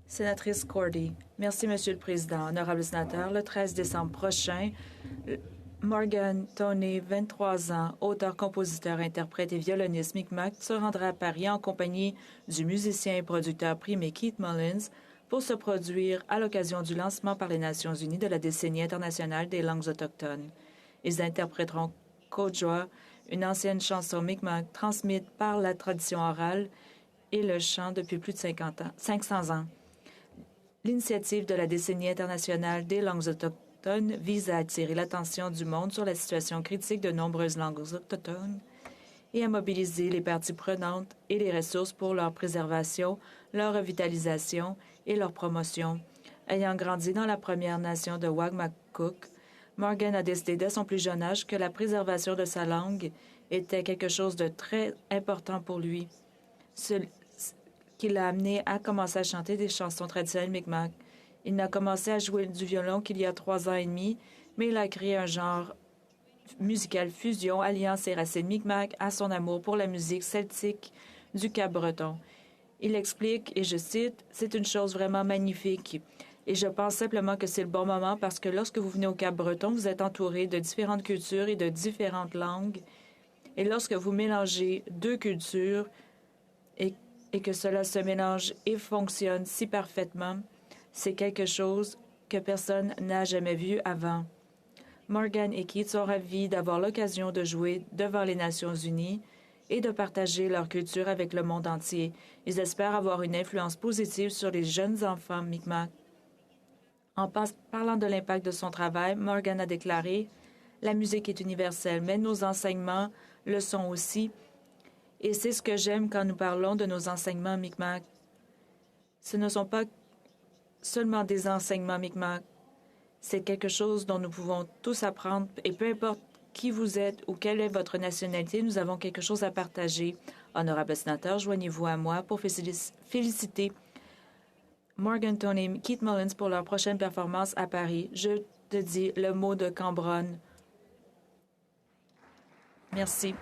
Sénatrice Cordy. Merci, Monsieur le Président. Honorable sénateur, le 13 décembre prochain, Morgan Toney, 23 ans, auteur, compositeur, interprète et violoniste Micmac, se rendra à Paris en compagnie du musicien et producteur primé Keith Mullins pour se produire à l'occasion du lancement par les Nations unies de la décennie internationale des langues autochtones. Ils interpréteront Kodjoa, une ancienne chanson Micmac transmise par la tradition orale et le chant depuis plus de 500 ans. L'initiative de la décennie internationale des langues autochtones vise à attirer l'attention du monde sur la situation critique de nombreuses langues autochtones et à mobiliser les parties prenantes et les ressources pour leur préservation, leur revitalisation et leur promotion. Ayant grandi dans la Première Nation de Wagmatcook, Morgan a décidé dès son plus jeune âge que la préservation de sa langue était quelque chose de très important pour lui, ce qui l'a amené à commencer à chanter des chansons traditionnelles Mi'kmaq. Il n'a commencé à jouer du violon qu'il y a 3 ans et demi, mais il a créé un genre musical fusion alliant ses racines Mi'kmaq à son amour pour la musique celtique du Cap-Breton. Il explique, et je cite, « C'est une chose vraiment magnifique. Et je pense simplement que c'est le bon moment parce que lorsque vous venez au Cap-Breton, vous êtes entouré de différentes cultures et de différentes langues. Et lorsque vous mélangez deux cultures et que cela se mélange et fonctionne si parfaitement, c'est quelque chose que personne n'a jamais vu avant. » Morgan et Keith sont ravis d'avoir l'occasion de jouer devant les Nations unies et de partager leur culture avec le monde entier. Ils espèrent avoir une influence positive sur les jeunes enfants Mi'kmaq. En parlant de l'impact de son travail, Morgan a déclaré « La musique est universelle, mais nos enseignements le sont aussi. Et c'est ce que j'aime quand nous parlons de nos enseignements Mi'kmaq. Ce ne sont pas seulement des enseignements Mi'kmaq. C'est quelque chose dont nous pouvons tous apprendre, et peu importe qui vous êtes ou quelle est votre nationalité, nous avons quelque chose à partager. Honorable sénateur, joignez-vous à moi pour féliciter Morgan Toney et Keith Mullins pour leur prochaine performance à Paris. Je te dis le mot de Cambronne. Merci.